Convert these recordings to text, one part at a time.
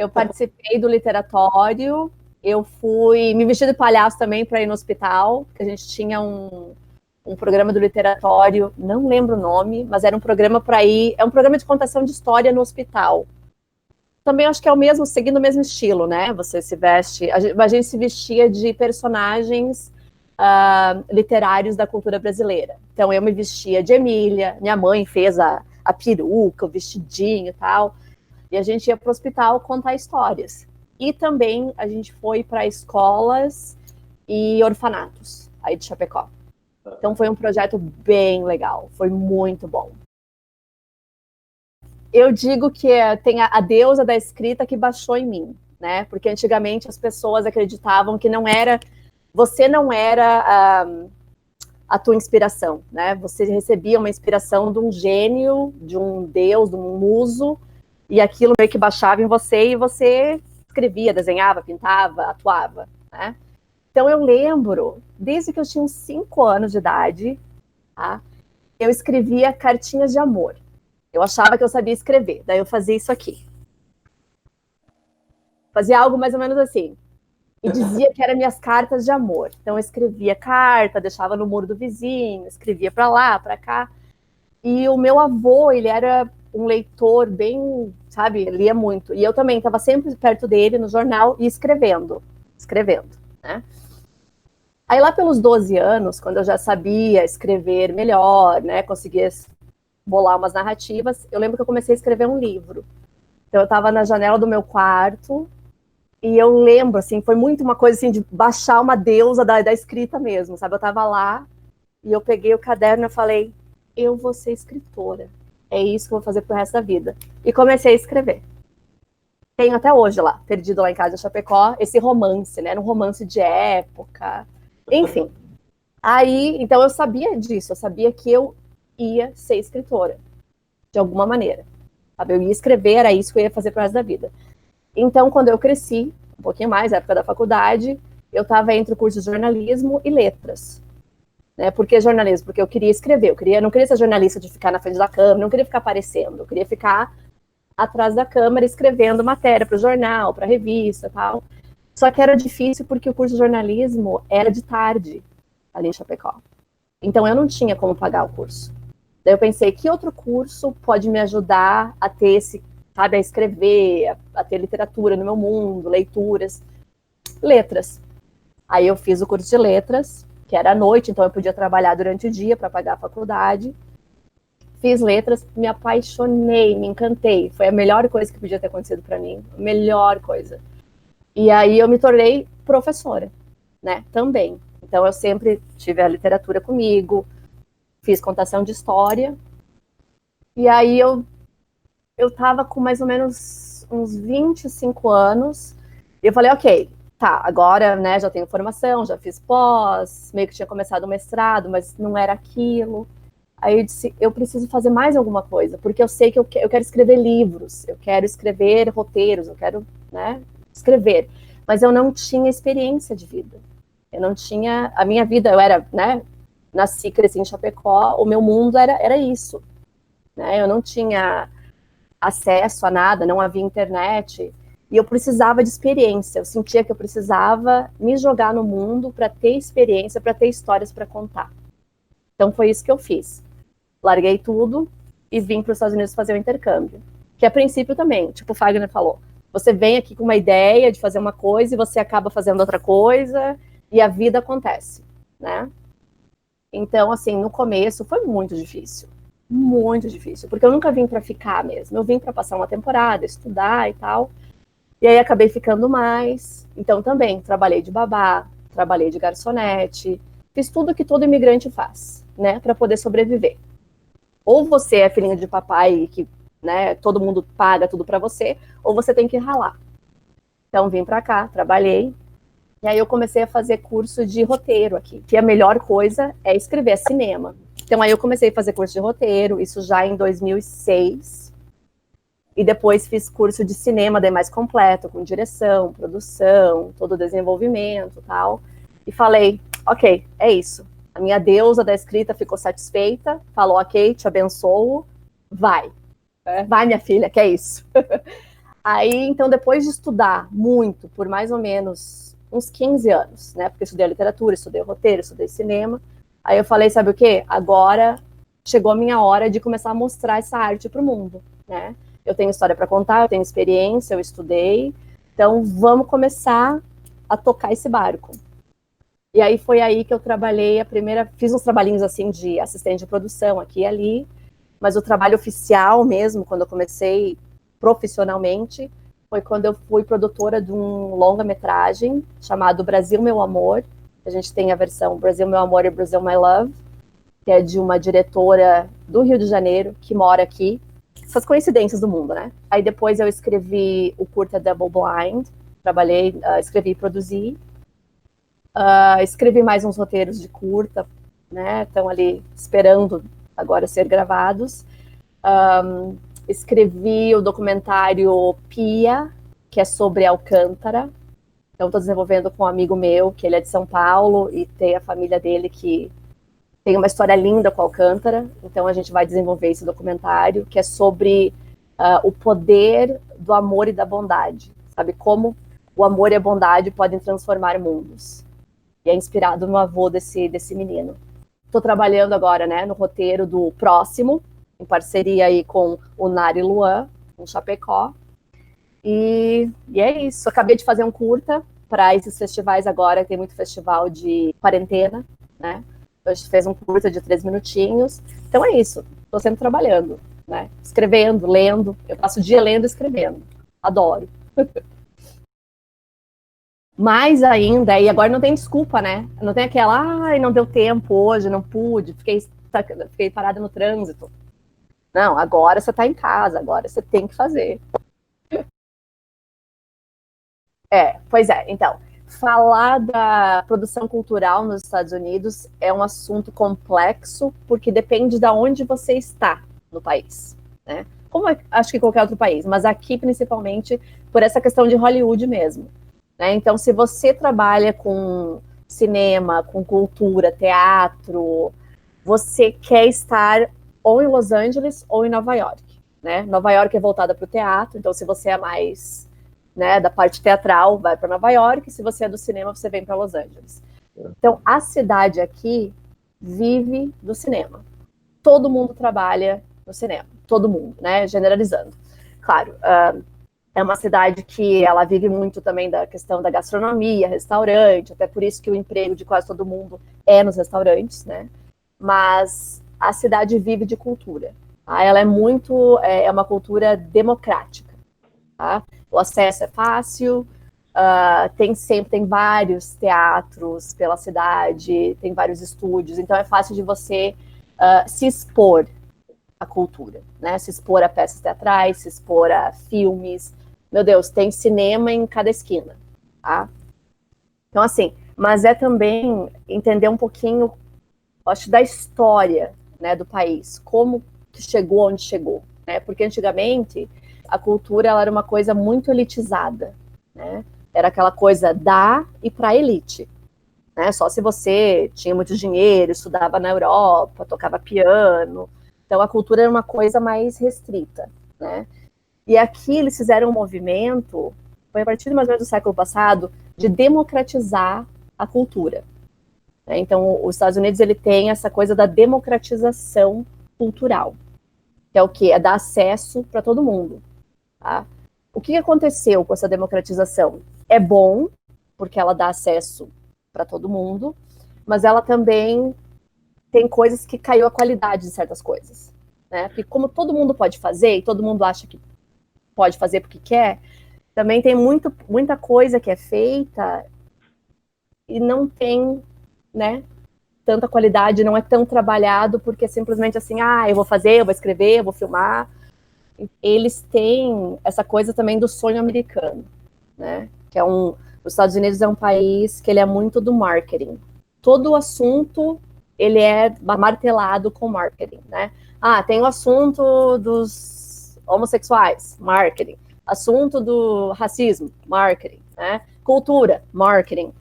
Eu participei do literatório, eu me vesti de palhaço também para ir no hospital, porque a gente tinha um programa do literatório, não lembro o nome, mas era um programa para ir, é um programa de contação de história no hospital. Também acho que é o mesmo, seguindo o mesmo estilo, né? Você se veste, a gente se vestia de personagens literários da cultura brasileira. Então eu me vestia de Emília, minha mãe fez a peruca, o vestidinho e tal, e a gente ia para o hospital contar histórias. E também a gente foi para escolas e orfanatos aí de Chapecó. Então foi um projeto bem legal, foi muito bom. Eu digo que tem a deusa da escrita que baixou em mim, né? Porque antigamente as pessoas acreditavam que você não era a tua inspiração, né? Você recebia uma inspiração de um gênio, de um deus, de um muso, e aquilo meio que baixava em você e você escrevia, desenhava, pintava, atuava, né? Então eu lembro, desde que eu tinha uns 5 anos de idade, tá? Eu escrevia cartinhas de amor. Eu achava que eu sabia escrever, daí eu fazia isso aqui. Fazia algo mais ou menos assim. E dizia que eram minhas cartas de amor. Então eu escrevia carta, deixava no muro do vizinho, escrevia para lá, para cá. E o meu avô, ele era um leitor bem, sabe, lia muito. E eu também estava sempre perto dele no jornal e escrevendo, né? Aí lá pelos 12 anos, quando eu já sabia escrever melhor, né, conseguia bolar umas narrativas, eu lembro que eu comecei a escrever um livro. Então eu estava na janela do meu quarto e eu lembro, assim, foi muito uma coisa assim de baixar uma deusa da escrita mesmo, sabe? Eu estava lá e eu peguei o caderno e falei, eu vou ser escritora. É isso que eu vou fazer pro resto da vida. E comecei a escrever. Tenho até hoje lá, perdido lá em casa em Chapecó, esse romance, né? Era um romance de época. Enfim. Aí, então eu sabia disso, eu sabia que eu ia ser escritora, de alguma maneira. Sabe? Eu ia escrever, era isso que eu ia fazer pro resto da vida. Então, quando eu cresci, um pouquinho mais, na época da faculdade, eu estava entre o curso de jornalismo e letras. Né? Por que jornalismo? Porque eu queria escrever, não queria ser jornalista de ficar na frente da câmera, não queria ficar aparecendo, eu queria ficar atrás da câmera escrevendo matéria para o jornal, para a revista e tal. Só que era difícil porque o curso de jornalismo era de tarde, ali em Chapecó. Então eu não tinha como pagar o curso. Daí eu pensei, que outro curso pode me ajudar a ter sabe, a escrever, a ter literatura no meu mundo, leituras, letras. Aí eu fiz o curso de letras, que era à noite, então eu podia trabalhar durante o dia para pagar a faculdade. Fiz letras, me apaixonei, me encantei. Foi a melhor coisa que podia ter acontecido para mim, a melhor coisa. E aí eu me tornei professora, né, também. Então eu sempre tive a literatura comigo, fiz contação de história. E aí eu estava com mais ou menos uns 25 anos, e eu falei, ok, tá, agora, né, já tenho formação, já fiz pós, meio que tinha começado o mestrado, mas não era aquilo. Aí eu disse, eu preciso fazer mais alguma coisa, porque eu sei que eu quero escrever livros, eu quero escrever roteiros, eu quero, né, escrever. Mas eu não tinha experiência de vida. Eu não tinha... A minha vida, eu era, né, nasci, cresci em Chapecó, o meu mundo era isso. Né? Eu não tinha acesso a nada, não havia internet, e eu precisava de experiência. Eu sentia que eu precisava me jogar no mundo para ter experiência, para ter histórias para contar. Então foi isso que eu fiz. Larguei tudo e vim para os Estados Unidos fazer o intercâmbio. Que a princípio também, tipo o Fagner falou, você vem aqui com uma ideia de fazer uma coisa e você acaba fazendo outra coisa e a vida acontece, né? Então, assim, no começo foi muito difícil, porque eu nunca vim para ficar mesmo. Eu vim para passar uma temporada, estudar e tal. E aí acabei ficando mais. Então também trabalhei de babá, trabalhei de garçonete, fiz tudo que todo imigrante faz, né, para poder sobreviver. Ou você é filhinho de papai que, né, todo mundo paga tudo para você, ou você tem que ralar. Então vim para cá, trabalhei, e aí eu comecei a fazer curso de roteiro aqui, que a melhor coisa é escrever cinema. Então aí eu comecei a fazer curso de roteiro, isso já em 2006, e depois fiz curso de cinema, daí mais completo, com direção, produção, todo o desenvolvimento e tal, e falei, ok, é isso. A minha deusa da escrita ficou satisfeita, falou, ok, te abençoo, vai. Vai, minha filha, que é isso. Aí, então, depois de estudar muito, por mais ou menos uns 15 anos, né? Porque eu estudei literatura, estudei roteiro, estudei cinema. Aí eu falei, sabe o quê? Agora chegou a minha hora de começar a mostrar essa arte para o mundo, né? Eu tenho história para contar, eu tenho experiência, eu estudei. Então, vamos começar a tocar esse barco. E aí foi aí que eu trabalhei fiz uns trabalhinhos assim de assistente de produção aqui e ali, mas o trabalho oficial mesmo, quando eu comecei profissionalmente, foi quando eu fui produtora de um longa-metragem chamado Brasil Meu Amor. A gente tem a versão Brasil Meu Amor e Brasil My Love, que é de uma diretora do Rio de Janeiro, que mora aqui. Essas coincidências do mundo, né? Aí depois eu escrevi o curta Double Blind, trabalhei, escrevi e produzi. Escrevi mais uns roteiros de curta, né? Estão ali esperando agora ser gravados. Escrevi o documentário Pia, que é sobre Alcântara. Então, estou desenvolvendo com um amigo meu, que ele é de São Paulo, e tem a família dele que tem uma história linda com Alcântara. Então, a gente vai desenvolver esse documentário, que é sobre o poder do amor e da bondade. Sabe, como o amor e a bondade podem transformar mundos. E é inspirado no avô desse menino. Estou trabalhando agora, né, no roteiro do Próximo, em parceria aí com o Nari Luan, com Chapecó. E é isso. Acabei de fazer um curta para esses festivais agora, tem muito festival de quarentena, né? A gente fez um curta de 3 minutinhos. Então é isso. Estou sempre trabalhando, né? Escrevendo, lendo. Eu passo o dia lendo e escrevendo. Adoro. Mais ainda, e agora não tem desculpa, né? Não tem aquela, ai, não deu tempo hoje, não pude, fiquei parada no trânsito. Não, agora você está em casa, agora você tem que fazer. Pois é, então, falar da produção cultural nos Estados Unidos é um assunto complexo, porque depende de onde você está no país, né? Como acho que qualquer outro país, mas aqui principalmente por essa questão de Hollywood mesmo, né? Então, se você trabalha com cinema, com cultura, teatro, você quer estar ou em Los Angeles ou em Nova York, né? Nova York é voltada para o teatro, então se você é mais, né, da parte teatral, vai para Nova York, se você é do cinema, você vem para Los Angeles. Então, a cidade aqui vive do cinema. Todo mundo trabalha no cinema, todo mundo, né? Generalizando. Claro, é uma cidade que ela vive muito também da questão da gastronomia, restaurante, até por isso que o emprego de quase todo mundo é nos restaurantes, né? Mas a cidade vive de cultura. Tá? Ela é uma cultura democrática. Tá? O acesso é fácil, tem vários teatros pela cidade, tem vários estúdios, então é fácil de você se expor à cultura, né? Se expor a peças teatrais, se expor a filmes. Meu Deus, tem cinema em cada esquina, tá? Então, assim, mas é também entender um pouquinho, acho, da história, né, do país, como que chegou onde chegou, né? Porque antigamente a cultura ela era uma coisa muito elitizada, né? Era aquela coisa da e para elite, né? Só se você tinha muito dinheiro, estudava na Europa, tocava piano. Então a cultura era uma coisa mais restrita, né? E aqui eles fizeram um movimento, foi a partir mais ou menos do século passado, de democratizar a cultura. Então, os Estados Unidos ele tem essa coisa da democratização cultural, que é o quê? É dar acesso para todo mundo. Tá? O que aconteceu com essa democratização? É bom, porque ela dá acesso para todo mundo, mas ela também tem coisas que caiu a qualidade de certas coisas. Né? Porque como todo mundo pode fazer, e todo mundo acha que pode fazer porque quer, também tem muita coisa que é feita e não tem, né, tanta qualidade, não é tão trabalhado, porque é simplesmente assim, eu vou fazer, eu vou escrever, eu vou filmar. Eles têm essa coisa também do sonho americano, né, que é os Estados Unidos é um país que ele é muito do marketing. Todo o assunto, ele é martelado com marketing, né. Tem o assunto dos homossexuais, marketing. Assunto do racismo, marketing, né? Cultura, marketing.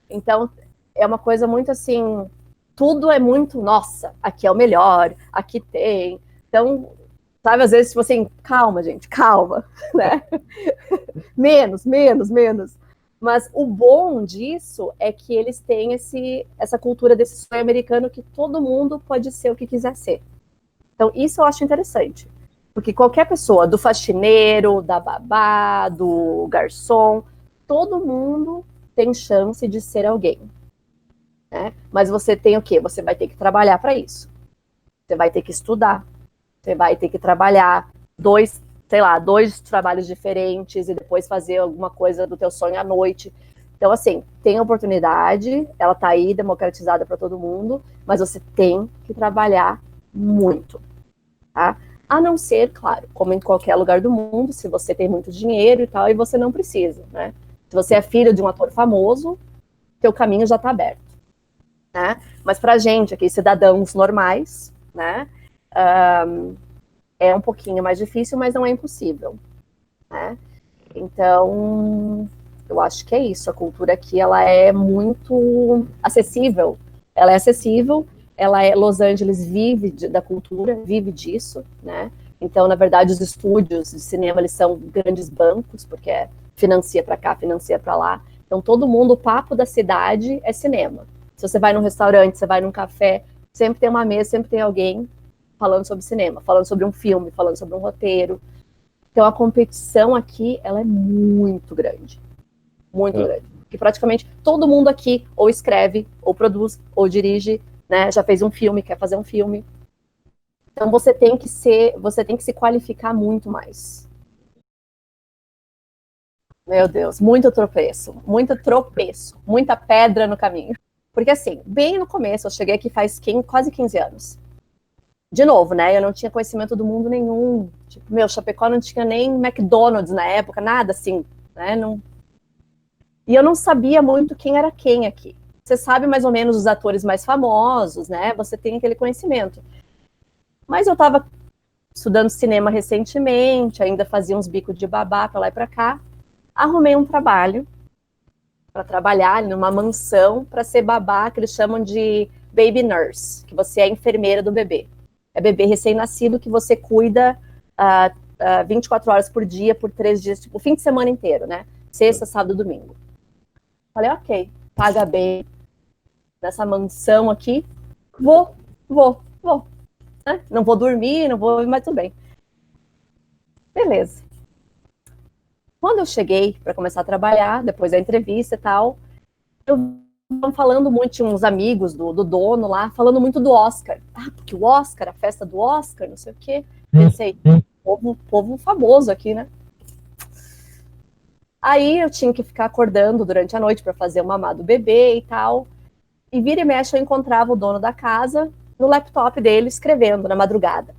Então, é uma coisa muito assim, tudo é muito, nossa, aqui é o melhor, aqui tem. Então, Sabe, às vezes, tipo assim, calma, gente, calma, né? Menos. Mas o bom disso é que eles têm essa cultura desse sonho americano que todo mundo pode ser o que quiser ser. Então, isso eu acho interessante. Porque qualquer pessoa, do faxineiro, da babá, do garçom, todo mundo tem chance de ser alguém. Né? Mas você tem o quê? Você vai ter que trabalhar para isso. Você vai ter que estudar. Você vai ter que trabalhar dois trabalhos diferentes e depois fazer alguma coisa do teu sonho à noite. Então, assim, tem oportunidade, ela tá aí democratizada para todo mundo, mas você tem que trabalhar muito, tá? A não ser, claro, como em qualquer lugar do mundo, se você tem muito dinheiro e tal, e você não precisa, né? Se você é filho de um ator famoso, teu caminho já tá aberto, né? Mas pra gente aqui, cidadãos normais, né? É um pouquinho mais difícil, mas não é impossível, né? Então, eu acho que é isso. A cultura aqui, ela é muito acessível. Ela é acessível, Los Angeles vive da cultura, vive disso, né? Então, na verdade, os estúdios de cinema, eles são grandes bancos, porque financia para cá, financia para lá. Então, todo mundo, o papo da cidade é cinema. Se você vai num restaurante, você vai num café, sempre tem uma mesa, sempre tem alguém falando sobre cinema, falando sobre um filme, falando sobre um roteiro. Então a competição aqui, ela é muito grande. Muito grande. Porque praticamente todo mundo aqui ou escreve, ou produz, ou dirige, né? Já fez um filme, quer fazer um filme. Então você tem que se qualificar muito mais. Meu Deus, muito tropeço, muita pedra no caminho. Porque assim, bem no começo, eu cheguei aqui faz quase 15 anos. De novo, né? Eu não tinha conhecimento do mundo nenhum. Tipo, Chapecó não tinha nem McDonald's na época, nada assim, né? Não... E eu não sabia muito quem era quem aqui. Você sabe mais ou menos os atores mais famosos, né? Você tem aquele conhecimento. Mas eu estava estudando cinema recentemente, ainda fazia uns bicos de babá para lá e para cá. Arrumei um trabalho para trabalhar numa mansão para ser babá, que eles chamam de baby nurse, que você é enfermeira do bebê. É bebê recém-nascido que você cuida 24 horas por dia, por 3 dias, tipo, o fim de semana inteiro, né? Sexta, sábado, domingo. Falei, ok, paga bem nessa mansão aqui, vou. Né? Não vou dormir, não vou, mas tudo bem. Beleza. Quando eu cheguei para começar a trabalhar, depois da entrevista e tal, eu falando muito, tinha uns amigos do dono lá, falando muito do Oscar. Ah, porque o Oscar, a festa do Oscar, não sei o quê. Pensei, povo famoso aqui, né? Aí eu tinha que ficar acordando durante a noite para fazer o mamá do bebê e tal. E vira e mexe eu encontrava o dono da casa no laptop dele escrevendo na madrugada.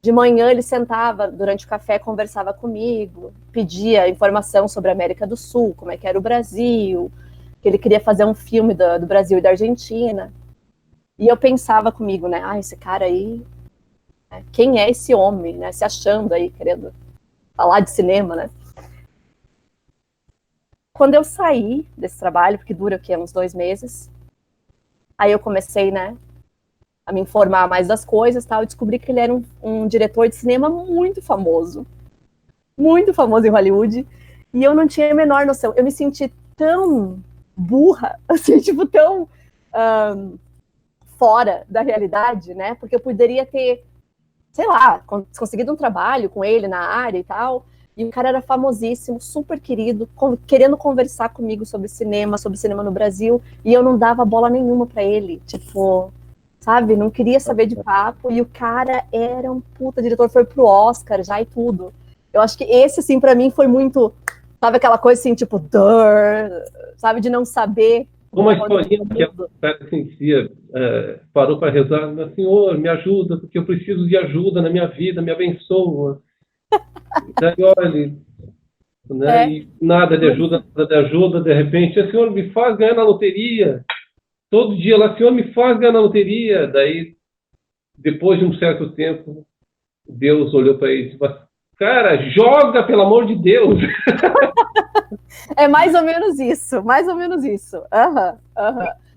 De manhã ele sentava durante o café, conversava comigo, pedia informação sobre a América do Sul, como é que era o Brasil, que ele queria fazer um filme do Brasil e da Argentina. E eu pensava comigo, né? Ah, esse cara aí, né? Quem é esse homem, né? Se achando aí, querendo falar de cinema, né? Quando eu saí desse trabalho, porque dura o quê? Uns 2 meses, aí eu comecei, né, a me informar mais das coisas, tal, e descobri que ele era um diretor de cinema muito famoso em Hollywood, e eu não tinha a menor noção. Eu me senti tão burra, assim, tipo, tão fora da realidade, né? Porque eu poderia ter, sei lá, conseguido um trabalho com ele na área e tal, e o cara era famosíssimo, super querido, querendo conversar comigo sobre cinema no Brasil, e eu não dava bola nenhuma para ele, tipo, sabe? Não queria saber de papo, e o cara era um puta diretor, foi pro Oscar já e tudo. Eu acho que esse, assim, para mim foi muito, sabe, aquela coisa assim, tipo, sabe, de não saber. Uma historinha que a conhecia, parou para rezar, Senhor, me ajuda, porque eu preciso de ajuda na minha vida, me abençoa. Daí, olha, né, e nada de ajuda, de repente, Senhor, me faz ganhar na loteria. Todo dia lá, Senhor, me faz ganhar na loteria. Daí, depois de um certo tempo, Deus olhou para ele e disse, cara, joga, pelo amor de Deus. É mais ou menos isso.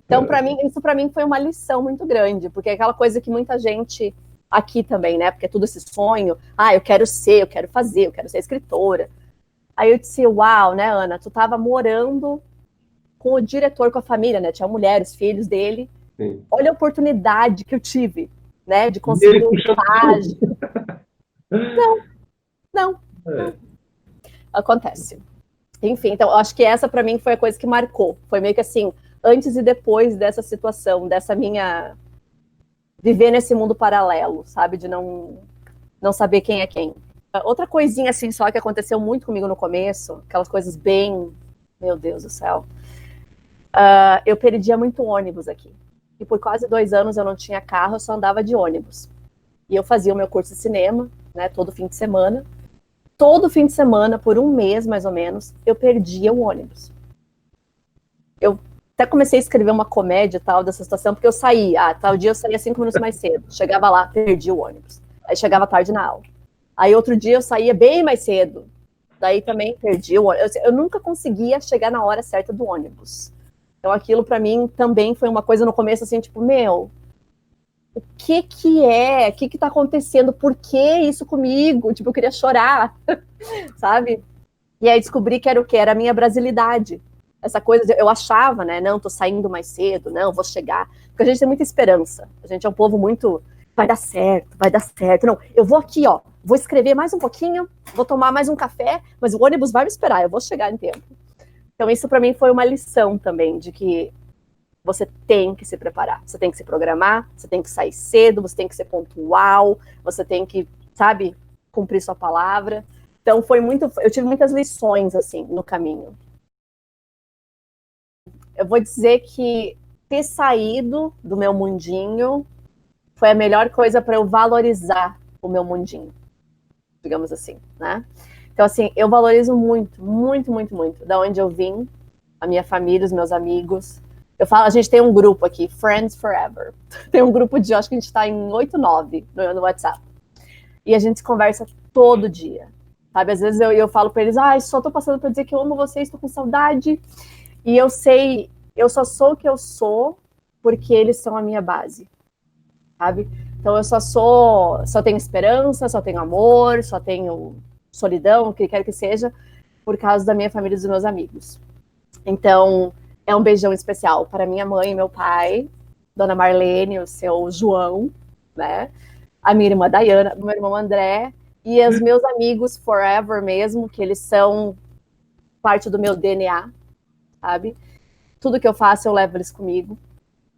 Então, isso para mim foi uma lição muito grande, porque é aquela coisa que muita gente aqui também, né? Porque é tudo esse sonho. Eu quero fazer, eu quero ser escritora. Aí eu disse, uau, né, Ana? Tu tava morando com o diretor, com a família, né? Tinha a mulher, os filhos dele. Sim. Olha a oportunidade que eu tive, né? De E conseguir ele um puxando estágio. tudo. Não, É. acontece. Enfim, então eu acho que essa para mim foi a coisa que marcou. Foi meio que assim, antes e depois dessa situação, dessa minha viver nesse mundo paralelo, sabe, de não saber quem é quem. Outra coisinha assim só que aconteceu muito comigo no começo, aquelas coisas bem, meu Deus do céu. Eu perdia muito ônibus aqui. E por quase 2 anos eu não tinha carro, eu só andava de ônibus. E eu fazia o meu curso de cinema, né, todo fim de semana. Todo fim de semana, por 1 mês mais ou menos, eu perdia o ônibus. Eu até comecei a escrever uma comédia tal dessa situação, porque eu saía, tal dia eu saía 5 minutos mais cedo. Chegava lá, perdia o ônibus. Aí chegava tarde na aula. Aí outro dia eu saía bem mais cedo. Daí também perdi o ônibus. Eu nunca conseguia chegar na hora certa do ônibus. Então aquilo para mim também foi uma coisa no começo assim, tipo, meu, o que é? O que tá acontecendo? Por que isso comigo? Tipo, eu queria chorar, sabe? E aí descobri que era o quê? Era a minha brasilidade. Essa coisa, eu achava, né? Não, tô saindo mais cedo, não, vou chegar. Porque a gente tem muita esperança. A gente é um povo muito, vai dar certo, vai dar certo. Não, eu vou aqui, ó, vou escrever mais um pouquinho, vou tomar mais um café, mas o ônibus vai me esperar, eu vou chegar em tempo. Então isso para mim foi uma lição também, de que você tem que se preparar, você tem que se programar, você tem que sair cedo, você tem que ser pontual, você tem que, sabe, cumprir sua palavra. Então eu tive muitas lições assim no caminho. Eu vou dizer que ter saído do meu mundinho foi a melhor coisa para eu valorizar o meu mundinho, digamos assim, né? Então assim, eu valorizo muito, muito, muito, muito da onde eu vim, a minha família, os meus amigos. Eu falo, a gente tem um grupo aqui, Friends Forever. Tem um grupo de, acho que a gente está em 8, 9 no WhatsApp. E a gente conversa todo dia. Sabe, às vezes eu falo para eles, só tô passando para dizer que eu amo vocês, tô com saudade. E eu sei, eu só sou o que eu sou porque eles são a minha base, sabe? Então eu só tenho esperança, só tenho amor, só tenho solidão, o que quer que seja, por causa da minha família e dos meus amigos. Então, é um beijão especial para minha mãe e meu pai, Dona Marlene, o seu João, né? A minha irmã Dayana, meu irmão André, e os meus amigos forever mesmo, que eles são parte do meu DNA, sabe? Tudo que eu faço, eu levo eles comigo.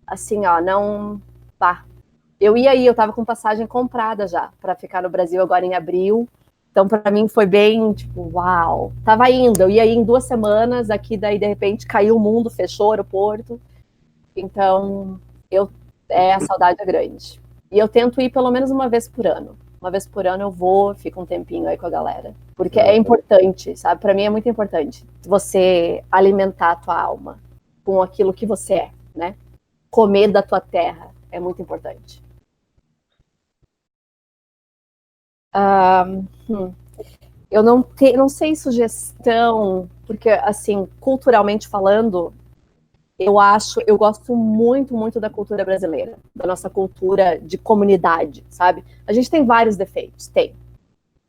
Assim, ó, não... Pá. Eu ia aí, eu tava com passagem comprada já, para ficar no Brasil agora em abril. Então, para mim, foi bem, tipo, uau. Tava indo, eu ia ir em 2 semanas, aqui daí, de repente, caiu o mundo, fechou o aeroporto. Então, a saudade é grande. E eu tento ir pelo menos uma vez por ano. Uma vez por ano eu vou, fico um tempinho aí com a galera. Porque é importante, sabe? Para mim é muito importante você alimentar a tua alma com aquilo que você é, né? Comer da tua terra é muito importante. Eu não sei sugestão, porque, assim, culturalmente falando, eu gosto muito, muito da cultura brasileira, da nossa cultura de comunidade, sabe? A gente tem vários defeitos, tem.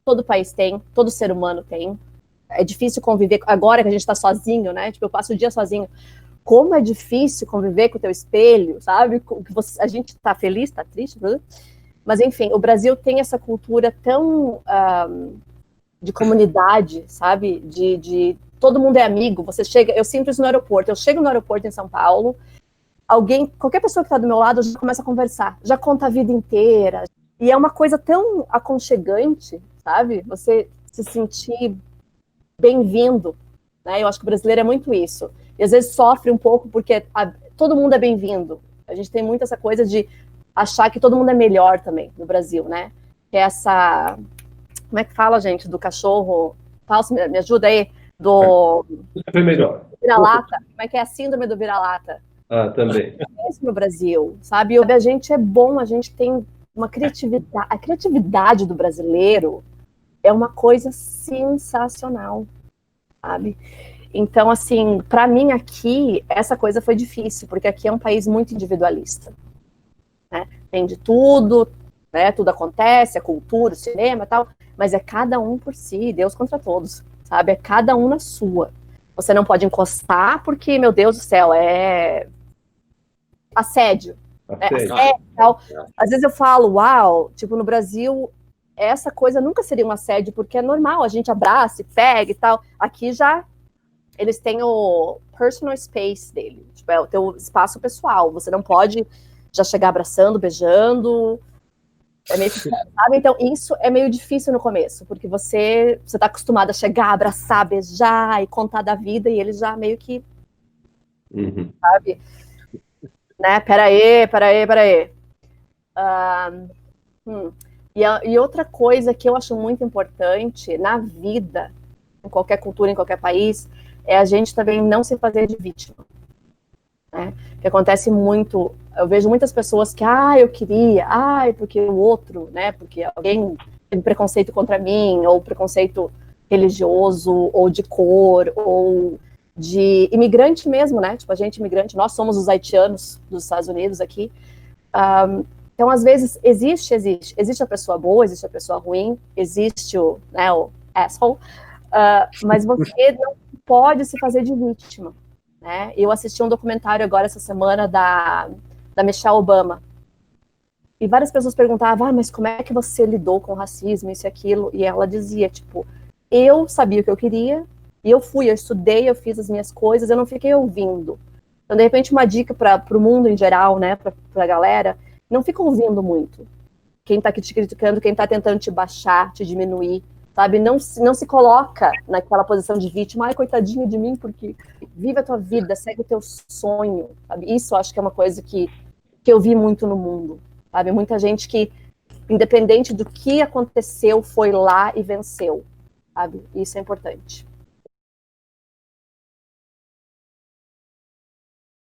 Todo país tem, todo ser humano tem. É difícil conviver, agora que a gente tá sozinho, né? Tipo, eu passo o dia sozinho. Como é difícil conviver com o teu espelho, sabe? A gente tá feliz, tá triste, mas enfim, o Brasil tem essa cultura tão de comunidade, sabe? De todo mundo é amigo. Você chega, eu sinto isso no aeroporto. Eu chego no aeroporto em São Paulo, qualquer pessoa que está do meu lado já começa a conversar, já conta a vida inteira. E é uma coisa tão aconchegante, sabe? Você se sentir bem-vindo, né? Eu acho que o brasileiro é muito isso. E às vezes sofre um pouco porque todo mundo é bem-vindo. A gente tem muito essa coisa de achar que todo mundo é melhor também no Brasil, né? Que é essa... Como é que fala, gente, do cachorro? Falso, me ajuda aí. Do Foi melhor. Vira-lata. Como é que é a síndrome do vira-lata? Também. É isso no Brasil, sabe? A gente é bom, a gente tem uma criatividade. A criatividade do brasileiro é uma coisa sensacional, sabe? Então, assim, para mim aqui, essa coisa foi difícil, porque aqui é um país muito individualista, né? Tem de tudo, né? Tudo acontece, a cultura, o cinema e tal, mas é cada um por si, Deus contra todos, sabe? É cada um na sua. Você não pode encostar porque, meu Deus do céu, é assédio. Assédio e tal. Às vezes eu falo, uau, tipo, no Brasil, essa coisa nunca seria um assédio, porque é normal, a gente abraça e pega e tal. Aqui já, eles têm o personal space dele, tipo, é o teu espaço pessoal. Você não pode já chegar abraçando, beijando. É meio que, sabe? Então, isso é meio difícil no começo, porque você tá acostumado a chegar, abraçar, beijar e contar da vida, e eles já meio que, sabe? Né? Peraí. E outra coisa que eu acho muito importante na vida, em qualquer cultura, em qualquer país, é a gente também não se fazer de vítima. Né? Que acontece muito, eu vejo muitas pessoas que, eu queria, porque o outro, né, porque alguém teve preconceito contra mim, ou preconceito religioso, ou de cor, ou de imigrante mesmo, né, tipo, a gente imigrante, nós somos os haitianos dos Estados Unidos aqui, então, às vezes, existe a pessoa boa, existe a pessoa ruim, existe o asshole, mas você não pode se fazer de vítima. Né? Eu assisti um documentário agora essa semana da Michelle Obama. E várias pessoas perguntavam, mas como é que você lidou com o racismo, isso e aquilo? E ela dizia, tipo, eu sabia o que eu queria, e eu estudei, eu fiz as minhas coisas, eu não fiquei ouvindo. Então, de repente, uma dica para o mundo em geral, né, para a galera, não fica ouvindo muito. Quem está te criticando, quem está tentando te baixar, te diminuir, sabe? Não se coloca naquela posição de vítima, coitadinha de mim, porque vive a tua vida, segue o teu sonho, sabe? Isso eu acho que é uma coisa que eu vi muito no mundo, sabe? Muita gente que, independente do que aconteceu, foi lá e venceu, sabe? Isso é importante.